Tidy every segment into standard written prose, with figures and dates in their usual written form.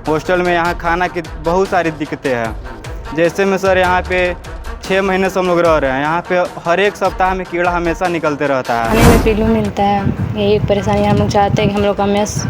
Hostel में यहाँ खाना की बहुत सारी दिक्कतें हैं। जैसे में सर यहाँ पे 6 महीने से हम लोग रह रहे हैं, यहाँ पे हर एक सप्ताह में कीड़ा हमेशा निकलते रहता है। खाने में पीलू मिलता है, यही परेशानी हम लोग चाहते हैं कि हम लोग का मेस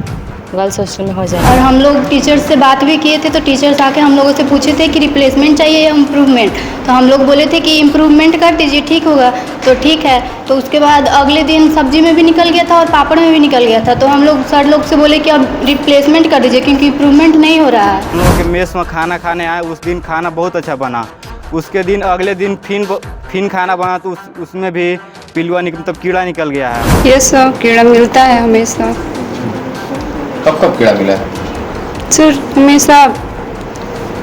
गर्ल्स हॉस्टल में हो जाए। और हम लोग टीचर्स से बात भी किए थे, तो टीचर्स आके हम लोगों से पूछे थे कि रिप्लेसमेंट चाहिए या इम्प्रूवमेंट, तो हम लोग बोले थे कि इम्प्रूवमेंट कर दीजिए, ठीक होगा। तो ठीक है, तो उसके बाद अगले दिन सब्जी में भी निकल गया था और पापड़ में भी निकल गया था, तो हम लोग सर लोग से बोले कि अब रिप्लेसमेंट कर दीजिए क्योंकि इम्प्रूवमेंट नहीं हो रहा है। हम लोग के मेस में खाना खाने आए, उस दिन खाना बहुत अच्छा बना। उसके दिन अगले दिन फिर खाना बना तो उसमें भी पिलुआ मतलब कीड़ा निकल गया है। ये सब कीड़ा मिलता है हमेशा। कब कब कीड़ा मिला है? सर हमेशा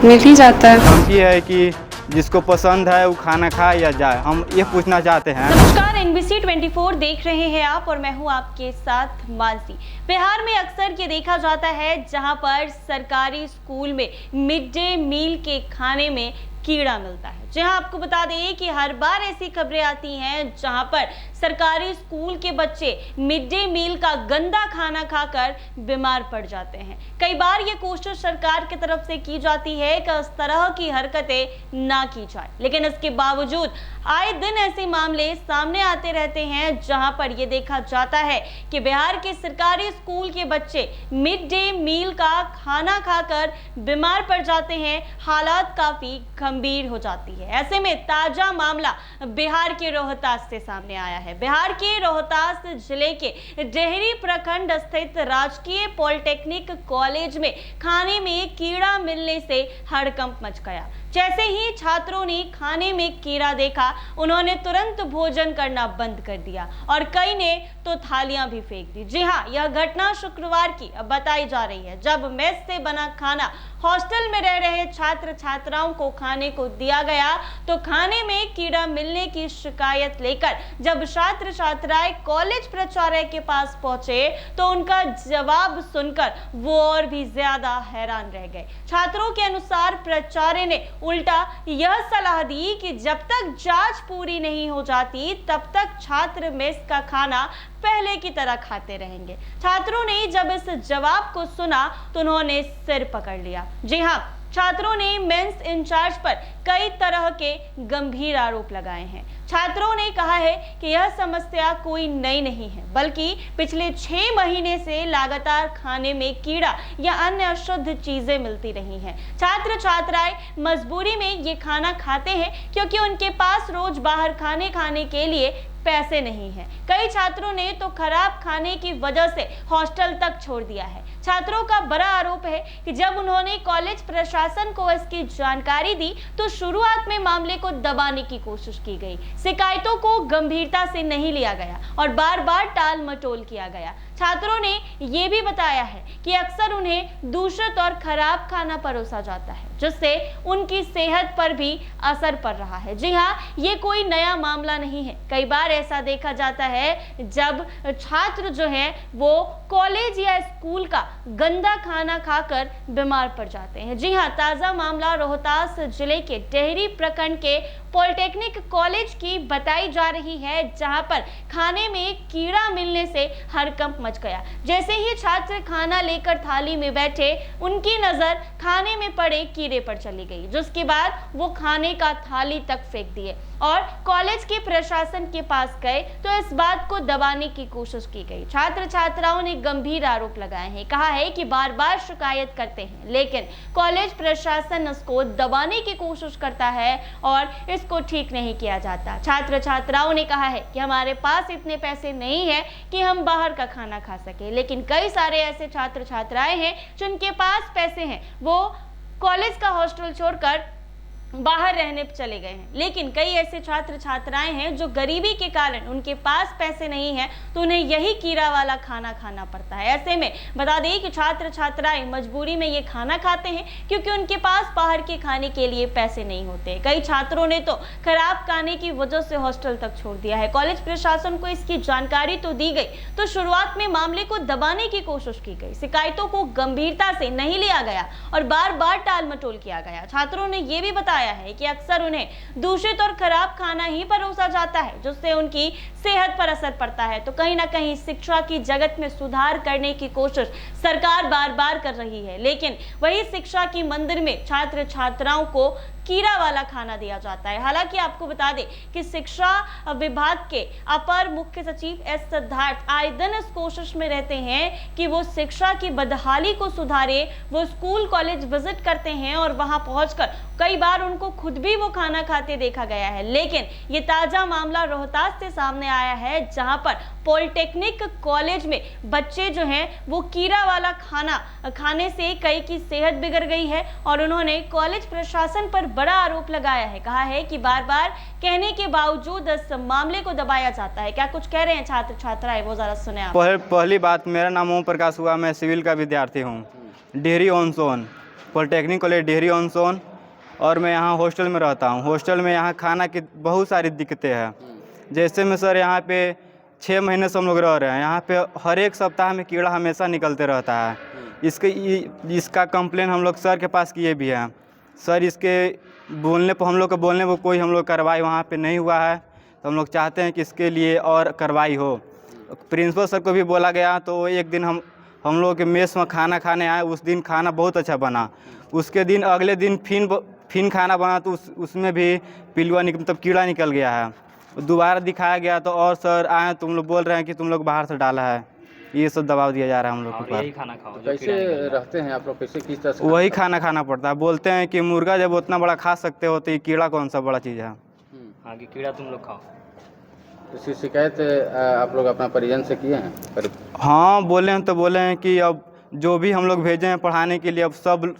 मिल ही जाता है। हम ये है कि जिसको पसंद है वो खाना खाए या जाए, हम ये पूछना चाहते हैं। नमस्कार, NBC 24 देख रहे हैं आप और मैं हूं आपके साथ मानसी। बिहार में अक्सर ये देखा जाता है जहां पर सरकारी स्कूल में मिड डे मील के खाने में कीड़ा मिलता है। जहां आपको बता दें कि हर बार ऐसी खबरें आती हैं जहां पर सरकारी स्कूल के बच्चे मिड डे मील का गंदा खाना खाकर बीमार पड़ जाते हैं। कई बार ये कोशिश सरकार की तरफ से की जाती है कि इस तरह की हरकतें ना की जाए, लेकिन इसके बावजूद आए दिन ऐसे मामले सामने आते रहते हैं जहां पर यह देखा जाता है कि बिहार के सरकारी स्कूल के बच्चे मिड डे मील का खाना खाकर बीमार पड़ जाते हैं। हालात काफी गंभीर हो जाती है। ऐसे में ताजा मामला बिहार के रोहतास से सामने आया है। बिहार के रोहतास जिले के डेहरी प्रखंड स्थित राजकीय पॉलिटेक्निक कॉलेज में खाने में कीड़ा मिलने से हड़कंप मच गया। जैसे ही छात्रों ने खाने में कीड़ा देखा, उन्होंने तुरंत भोजन करना बंद कर दिया और कई ने तो थालियां भी फेंक दी। जी हां, यह घटना शुक्रवार की बताई जा रही है, जब मेस से बना खाना हॉस्टल में रह रहे छात्र छात्राओं को खाने को दिया गया तो खाने में कीड़ा मिलने की शिकायत लेकर जब छात्र छात्राएं कॉलेज प्राचार्य के पास पहुंचे तो उनका जवाब सुनकर वो और भी ज्यादा हैरान रह गए। छात्रों के अनुसार प्राचार्य ने उल्टा यह सलाह दी कि जब तक जांच पूरी नहीं हो जाती तब तक छात्र मेस का खाना पहले की तरह खाते रहेंगे। छात्रों ने जब इस जवाब को सुना तो उन्होंने सिर पकड़ लिया। जी हां, छात्रों ने मेंस इंचार्ज पर कई तरह के गंभीर आरोप लगाए हैं। छात्रों ने कहा है कि यह समस्या कोई नई नहीं है, बल्कि पिछले 6 महीने से लगातार खाने में कीड़ा या अन्य अशुद्ध चीजें मिलती रही हैं। छात्र छात्राएं मजबूरी में ये खाना खाते हैं क्योंकि उनके पास रोज बाहर खाने के लिए पैसे नहीं हैं। कई छात्रों ने तो खराब खाने की वजह से हॉस्टल तक छोड़ दिया है। छात्रों का बड़ा आरोप है कि जब उन्होंने कॉलेज प्रशासन को इसकी जानकारी दी तो शुरुआत में मामले को दबाने की कोशिश की गई, शिकायतों को गंभीरता से नहीं लिया गया और बार बार टाल मटोल किया गया। छात्रों ने यह भी बताया है कि अक्सर उन्हें दूषित और खराब खाना परोसा जाता है, जिससे उनकी सेहत पर भी असर पड़ रहा है। जी हाँ, ये कोई नया मामला नहीं है। कई बार ऐसा देखा जाता है जब छात्र जो है वो कॉलेज या स्कूल का गंदा खाना खाकर बीमार पड़ जाते हैं। जी हाँ, ताजा मामला रोहतास जिले के डेहरी प्रखंड के पॉलिटेक्निक कॉलेज की बताई जा रही है, जहां पर खाने में कीड़ा मिलने से हड़कंप मच गया। जैसे ही छात्र खाना लेकर थाली में बैठे, उनकी नजर खाने में पड़े कीड़े पर चली गई, जिसके बाद वो खाने का थाली तक फेंक दिए और कॉलेज के प्रशासन के पास गए तो इस बात को दबाने की कोशिश की गई। छात्र छात्राओं ने गंभीर आरोप लगाए हैं, कहा है कि बार बार शिकायत करते हैं लेकिन कॉलेज प्रशासन इसको दबाने की कोशिश करता है और इसको ठीक नहीं किया जाता। छात्र छात्राओं ने कहा है कि हमारे पास इतने पैसे नहीं है कि हम बाहर का खाना खा सके, लेकिन कई सारे ऐसे छात्र छात्राएं हैं जिनके पास पैसे हैं, वो कॉलेज का हॉस्टल छोड़कर बाहर रहने चले गए हैं। लेकिन कई ऐसे छात्र छात्राएं हैं जो गरीबी के कारण उनके पास पैसे नहीं है तो उन्हें यही कीड़ा वाला खाना खाना पड़ता है। ऐसे में बता दें कि छात्र छात्राएं मजबूरी में ये खाना खाते हैं क्योंकि उनके पास बाहर के खाने के लिए पैसे नहीं होते। कई छात्रों ने तो खराब खाने की वजह से हॉस्टल तक छोड़ दिया है। कॉलेज प्रशासन को इसकी जानकारी तो दी गई तो शुरुआत में मामले को दबाने की कोशिश की गई, शिकायतों को गंभीरता से नहीं लिया गया और बार बार टाल मटोल किया गया। छात्रों ने यह भी बताया आया है कि अक्सर उन्हें दूषित और खराब खाना ही परोसा जाता है, जिससे उनकी सेहत पर असर पड़ता है। तो कहीं ना कहीं शिक्षा की जगत में सुधार करने की कोशिश सरकार बार बार कर रही है, लेकिन वही शिक्षा की मंदिर में छात्र छात्राओं को कीड़ा वाला खाना दिया जाता है। हालांकि आपको बता दें कि शिक्षा विभाग के अपर मुख्य सचिव एस सिद्धार्थ आए दिन इस कोशिश में रहते हैं कि वो शिक्षा की बदहाली को सुधारे। वो स्कूल कॉलेज विजिट करते हैं और वहां पहुंचकर कई बार उनको खुद भी वो खाना खाते देखा गया है। लेकिन ये ताजा मामला रोहतास से सामने आया है, जहां पर पॉलिटेक्निक कॉलेज में बच्चे जो हैं वो कीड़ा वाला खाना खाने से कई की सेहत बिगड़ गई है और उन्होंने कॉलेज प्रशासन पर बड़ा आरोप लगाया है। कहा है कि बार बार कहने के बावजूद इस मामले को दबाया जाता है। क्या कुछ कह रहे हैं छात्र छात्राएं, वो जरा सुने आप। पहली बात, मेरा नाम ओम प्रकाश हुआ, मैं सिविल का विद्यार्थी हूँ, Dehri on Sone, polytechnic college Dehri on Sone, और मैं यहाँ हॉस्टल में रहता हूँ। हॉस्टल में यहाँ खाना की बहुत सारी दिक्कतें हैं। जैसे में सर यहाँ पे 6 महीने से हम लोग रह रहे हैं, यहाँ पे हर एक सप्ताह में कीड़ा हमेशा निकलते रहता है। इसका कंप्लेन हम लोग सर के पास किए भी हैं। सर इसके बोलने पर, हम लोग के बोलने पर कोई हम लोग कार्रवाई वहाँ पे नहीं हुआ है। तो हम लोग चाहते हैं कि इसके लिए और कार्रवाई हो। प्रिंसिपल सर को भी बोला गया, तो एक दिन हम लोग के मेस में खाना खाने आए। उस दिन खाना बहुत अच्छा बना। उसके दिन अगले दिन फिर खाना बना, तो उसमें भी पिलुआ मतलब कीड़ा निकल गया है। दोबारा दिखाया गया तो और सर आए, तुम लोग बोल रहे हैं कि तुम लोग बाहर से डाला है। ये सब दबाव दिया जा रहा है हम लोग के ऊपर। खाना खाओ, कैसे रहते हैं आप लोग, कैसे किस तरह से वही खाना खाना पड़ता है। बोलते हैं कि मुर्गा जब उतना बड़ा खा सकते हो तो ये कीड़ा कौन सा बड़ा चीज़ है। हाँ, कि कीड़ा तुम लोग खाओ। इसकी शिकायत आप लोग अपना परिजन से किए हैं? हाँ, बोले हैं तो बोले हैं कि अब जो भी हम लोग भेजे हैं पढ़ाने के लिए, अब सब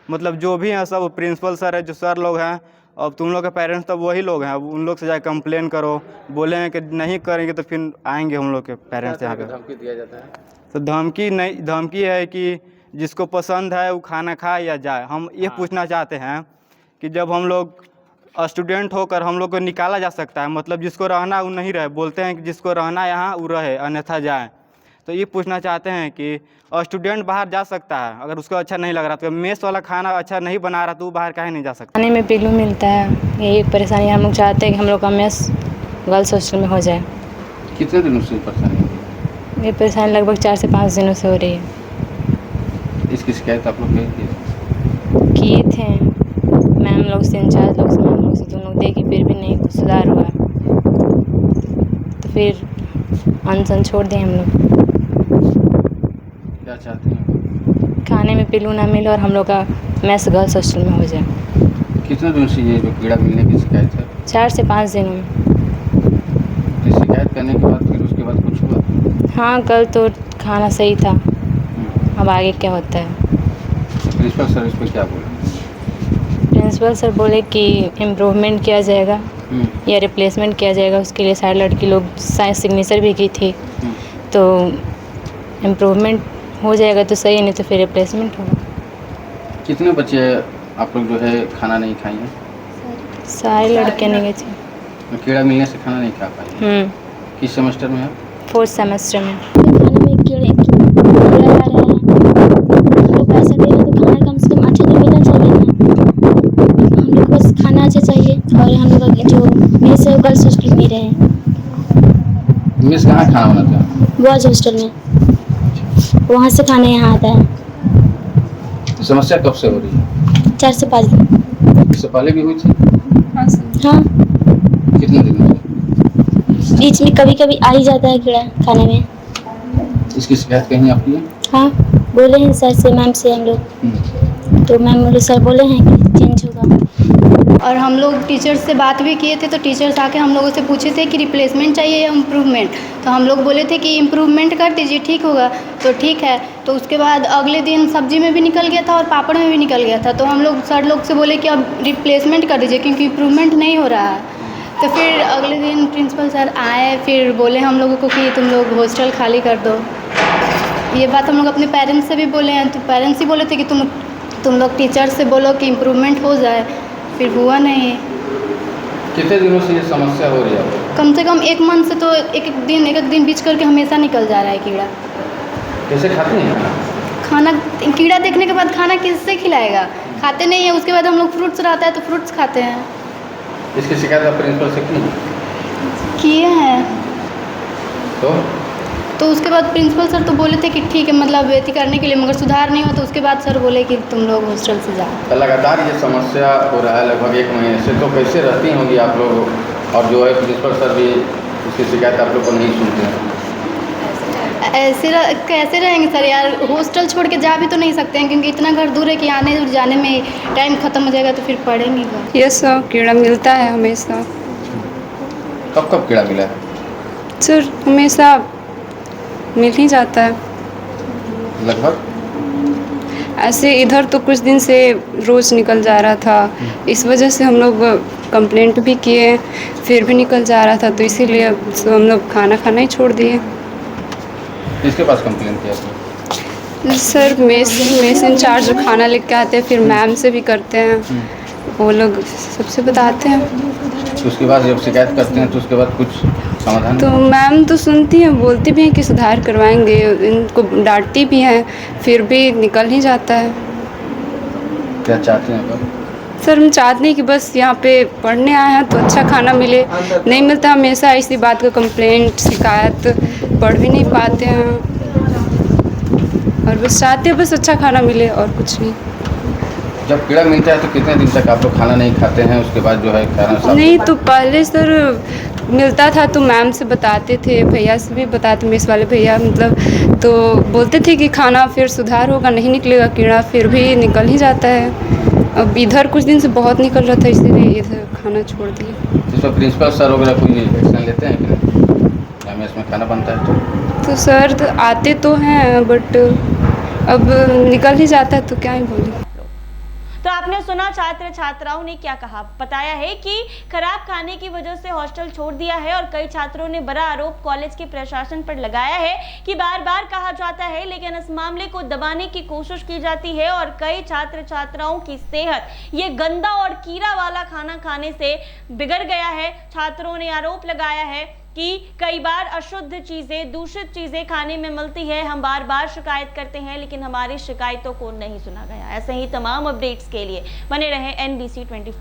मतलब जो भी हैं सब प्रिंसिपल सर है, जो सर लोग हैं, अब तुम लोग के पेरेंट्स तो वही लोग हैं, अब उन लोग से जाकर कंप्लेन करो। बोले हैं कि नहीं करेंगे तो फिर आएंगे हम लोग के पेरेंट्स यहाँ पे। धमकी दिया जाता है? तो धमकी है कि जिसको पसंद है वो खाना खाए या जाए। हम ये पूछना चाहते हैं कि जब हम लोग स्टूडेंट होकर हम लोग को निकाला जा सकता है, मतलब जिसको रहना वो नहीं रहे। बोलते हैं कि जिसको रहना यहाँ वो रहे, अन्यथा जाए। तो ये पूछना चाहते हैं कि स्टूडेंट बाहर जा सकता है अगर उसको अच्छा नहीं लग रहा, तो मेस वाला खाना अच्छा नहीं बना रहा तो वो बाहर काहे नहीं जा सकता। खाने में पिल्लू मिलता है, यही परेशानी। हम लोग चाहते हैं कि हम लोग का मेस गर्ल्स हॉस्टल में हो जाए। कितने दिनों से परेशानी? ये परेशानी लगभग 4 से 5 दिनों से हो रही है। इसकी शिकायत आप लोग किए थे मैम लोग से, इंचार्ज लोग से, मैम लोग से, तुम लोग देखी, फिर भी नहीं कुछ सुधार हुआ। तो फिर अनशन छोड़ दें हम लोग। क्या चाहते हैं? खाने में पिल्लू ना मिले और हम लोग का मेस गर्ल्स हॉस्टल में हो जाए। कितने दिन से ये जो कीड़ा मिलने की शिकायत है? 4 से 5 दिनों में। तो शिकायत करने के बाद फिर उसके बाद कुछ हुआ? हाँ, कल तो खाना सही था, अब आगे क्या होता है। प्रिंसिपल सर इस पर क्या बोले? प्रिंसिपल सर बोले कि इम्प्रूवमेंट किया जाएगा या रिप्लेसमेंट किया जाएगा। उसके लिए सारे लड़की लोग सिग्नेचर भी की थी, तो इम्प्रूवमेंट हो जाएगा तो सही, नहीं तो फिर रिप्लेसमेंट होगा। कितने बच्चे आप लोग जो है खाना नहीं खाई हैं? सारे लड़के नहीं गए थे। कीड़ा मिलने से खाना नहीं खा पाए? किस सेमेस्टर में है? 4th सेमेस्टर में। खाने में कीड़े आ रहे हैं, हम लोग पैसा दे रहे हैं तो खाना कम से कम अच्छा तो मिलना चाहिए ना। हम लोग बस खाना अच्छा चाहिए। और हम लोग जो मेस है गर्ल्स हॉस्टल में रहे हैं। मेस कहाँ खाना बनाते हैं? बॉयज हॉस्टल में, वहाँ से खाना यहाँ आता है। तो समस्या कब से हो रही है? 4 से 5 दिन। इससे पहले भी हुई थी? हाँ, कितने दिनों से? बीच में कभी कभी आ ही जाता है कीड़ा खाने में। इसकी शिकायत कहीं आप की है? हाँ, बोले हैं सर से, मैम से हम लोग, तो मैम बोले सर बोले हैं कि चेंज होगा। और हम लोग टीचर्स से बात भी किए थे, तो टीचर्स आके हम लोगों से पूछे थे कि रिप्लेसमेंट चाहिए या इम्प्रूवमेंट। तो हम लोग बोले थे कि इम्प्रूवमेंट कर दीजिए, ठीक होगा। तो ठीक है। तो उसके बाद अगले दिन सब्जी में भी निकल गया था और पापड़ में भी निकल गया था। तो हम लोग सर लोग से बोले कि अब रिप्लेसमेंट कर दीजिए क्योंकि इम्प्रूवमेंट नहीं हो रहा है। तो फिर अगले दिन प्रिंसिपल सर आए, फिर बोले हम लोगों को कि तुम लोग हॉस्टल खाली कर दो। ये बात हम लोग अपने पेरेंट्स से भी बोले हैं, तो पेरेंट्स ही बोले थे कि तुम लोग टीचर से बोलो कि इम्प्रूवमेंट हो जाए। फिर हुआ नहीं। कितने दिनों से ये समस्या हो रही है? कम से कम 1 मंथ से तो एक एक दिन बीच करके हमेशा निकल जा रहा है कीड़ा। कैसे खाते हैं खाना? कीड़ा देखने के बाद खाना किससे खिलाएगा? खाते नहीं हैं। उसके बाद हम लोग फ्रूट्स रहता है तो फ्रूट्स खाते हैं। इसकी शिकायत आप प्रिंसिपल से की? किए हैं। तो उसके बाद प्रिंसिपल सर तो बोले थे कि ठीक है, मतलब एथी करने के लिए, मगर सुधार नहीं हुआ। तो उसके बाद सर बोले कि तुम लोग हॉस्टल से जाओ। तो लगातार ये समस्या हो रहा है लगभग 1 महीने से, तो कैसे रहती होंगी आप लोग? और जो है प्रिंसिपल सर भी इसकी शिकायत आप लोग को नहीं सुनते हैं। कैसे रहेंगे सर यार? हॉस्टल छोड़ के जा भी तो नहीं सकते हैं, क्योंकि इतना घर दूर है कि आने और जाने में टाइम ख़त्म हो जाएगा, तो फिर पढ़ेंगे घर। ये सब कीड़ा मिलता है हमेशा। कब कब कीड़ा मिला है? सर हमेशा मिल ही जाता है। लगभग ऐसे इधर तो कुछ दिन से रोज़ निकल जा रहा था, इस वजह से हम लोग कंप्लेंट भी किए, फिर भी निकल जा रहा था, तो इसीलिए हम लोग खाना ही छोड़ दिए। किसके पास कंप्लेन किया आपने? सर मेस इंचार्ज जो खाना लेके आते हैं, फिर मैम से भी करते हैं, वो लोग सबसे बताते हैं। तो उसके बाद जब शिकायत करते हैं तो उसके बाद कुछ समाधान? तो मैम तो सुनती हैं, बोलती भी हैं कि सुधार करवाएंगे, इनको डांटती भी हैं, फिर भी निकल ही जाता है। क्या चाहते हैं आप? सर हम चाहते हैं कि बस यहाँ पे पढ़ने आए हैं तो अच्छा खाना मिले, नहीं मिलता हमेशा इसी बात का कंप्लेंट शिकायत, पढ़ भी नहीं पाते हैं, और बस चाहते हैं बस अच्छा खाना मिले और कुछ नहीं। जब कीड़ा मिलता है तो कितने दिन तक आप लोग खाना नहीं खाते हैं? उसके बाद जो है खाना साफ? नहीं, तो पहले सर मिलता था तो मैम से बताते थे, भैया से भी बताते, मेस वाले भैया मतलब, तो बोलते थे कि खाना फिर सुधार होगा, नहीं निकलेगा कीड़ा, फिर भी निकल ही जाता है। अब इधर कुछ दिन से बहुत निकल रहा था, इसीलिए इधर खाना छोड़ दिए। इसमें प्रिंसिपल सर वगैरह कोई एक्शन लेते हैं कि नहीं? या मेस में खाना बनता है तो सर आते तो हैं, बट अब निकल ही जाता है तो क्या ही बोले। तो आपने सुना छात्र छात्राओं ने क्या कहा। बताया है कि खराब खाने की वजह से हॉस्टल छोड़ दिया है, और कई छात्रों ने बड़ा आरोप कॉलेज के प्रशासन पर लगाया है कि बार बार कहा जाता है लेकिन इस मामले को दबाने की कोशिश की जाती है, और कई छात्र छात्राओं की सेहत ये गंदा और कीड़ा वाला खाना खाने से बिगड़ गया है। छात्रों ने आरोप लगाया है कि कई बार अशुद्ध चीजें, दूषित चीजें खाने में मिलती है। हम बार बार शिकायत करते हैं लेकिन हमारी शिकायतों को नहीं सुना गया। ऐसे ही तमाम अपडेट्स के लिए बने रहें NBC 24।